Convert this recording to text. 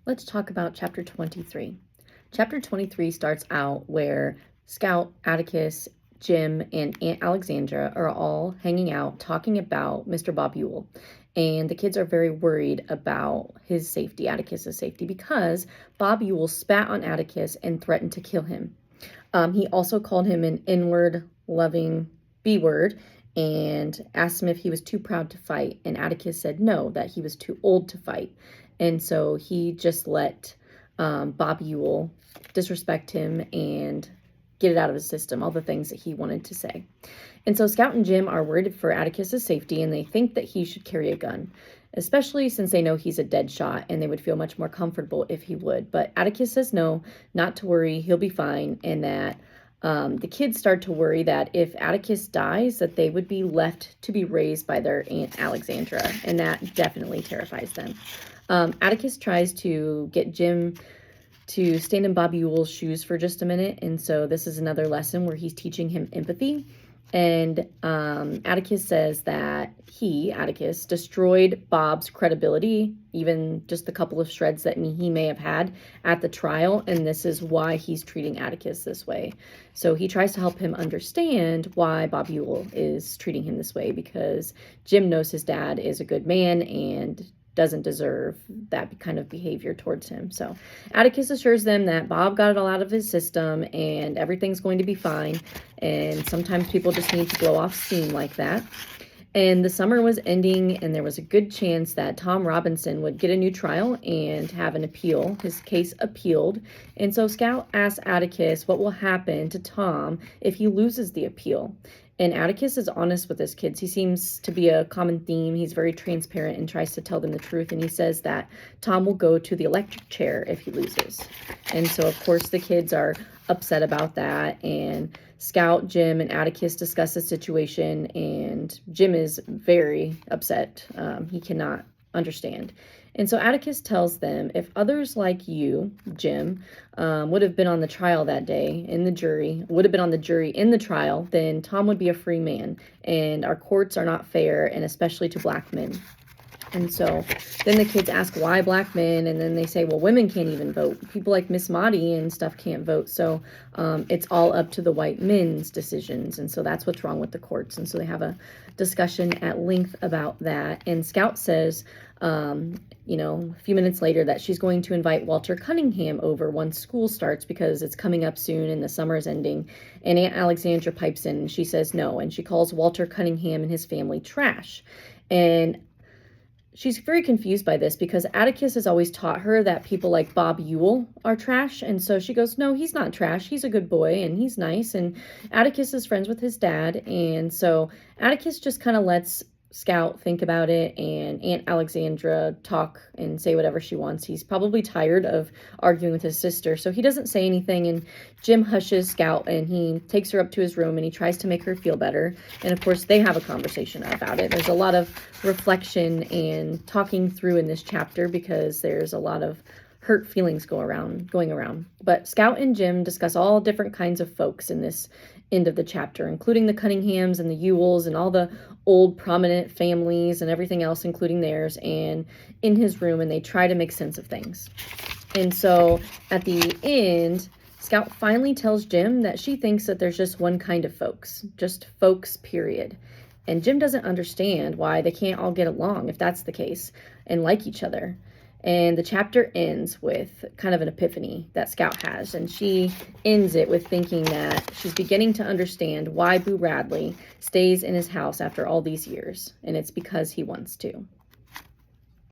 Let's talk about chapter 23. Chapter 23 starts out where Scout, Atticus, Jim, and Aunt Alexandra are all hanging out talking about Mr. Bob Ewell. And the kids are very worried about his safety, Atticus's safety, because Bob Ewell spat on Atticus and threatened to kill him. He also called him an inward, loving B-word and asked him if he was too proud to fight. And Atticus said no, that he was too old to fight. And so he just let Bob Ewell disrespect him and get it out of his system, all the things that he wanted to say. And so Scout and Jim are worried for Atticus's safety, and they think that he should carry a gun, especially since they know he's a dead shot, and they would feel much more comfortable if he would. But Atticus says no, not to worry, he'll be fine, and that the kids start to worry that if Atticus dies, that they would be left to be raised by their Aunt Alexandra, and that definitely terrifies them. Atticus tries to get Jim to stand in Bob Ewell's shoes for just a minute, and so this is another lesson where he's teaching him empathy. And Atticus says that Atticus, destroyed Bob's credibility, even just a couple of shreds that he may have had at the trial, and this is why he's treating Atticus this way. So he tries to help him understand why Bob Ewell is treating him this way, because Jim knows his dad is a good man and doesn't deserve that kind of behavior towards him. So Atticus assures them that Bob got it all out of his system and everything's going to be fine. And sometimes people just need to blow off steam like that. And the summer was ending, and there was a good chance that Tom Robinson would get a new trial and have an appeal, his case appealed. And so Scout asks Atticus what will happen to Tom if he loses the appeal. And Atticus is honest with his kids. He seems to be a common theme. He's very transparent and tries to tell them the truth. And he says that Tom will go to the electric chair if he loses. And so, of course, the kids are upset about that. And Scout, Jim, and Atticus discuss the situation. And Jim is very upset. He cannot understand. And so Atticus tells them, if others like you, Jim, would have been on the trial that day in the jury, would have been on the jury in the trial, then Tom would be a free man. And our courts are not fair, and especially to black men. And so then the kids ask why black men, and then they say, well, women can't even vote. People like Miss Maudie and stuff can't vote. So it's all up to the white men's decisions. And so that's what's wrong with the courts. And so they have a discussion at length about that. And Scout says, a few minutes later that she's going to invite Walter Cunningham over once school starts because it's coming up soon and the summer is ending. And Aunt Alexandra pipes in and she says no. And she calls Walter Cunningham and his family trash. And she's very confused by this because Atticus has always taught her that people like Bob Ewell are trash. And so she goes, no, he's not trash. He's a good boy and he's nice. And Atticus is friends with his dad. And so Atticus just kind of lets Scout think about it, and Aunt Alexandra talk and say whatever she wants. He's probably tired of arguing with his sister, so he doesn't say anything. And Jim hushes Scout and he takes her up to his room and he tries to make her feel better. And of course they have a conversation about it. There's a lot of reflection and talking through in this chapter because there's a lot of hurt feelings going around. But Scout and Jim discuss all different kinds of folks in this end of the chapter, including the Cunninghams and the Ewells and all the old prominent families and everything else, including theirs, and in his room, and they try to make sense of things. And so at the end, Scout finally tells Jim that she thinks that there's just one kind of folks, just folks, period. And Jim doesn't understand why they can't all get along if that's the case and like each other. And the chapter ends with kind of an epiphany that Scout has. And she ends it with thinking that she's beginning to understand why Boo Radley stays in his house after all these years. And it's because he wants to.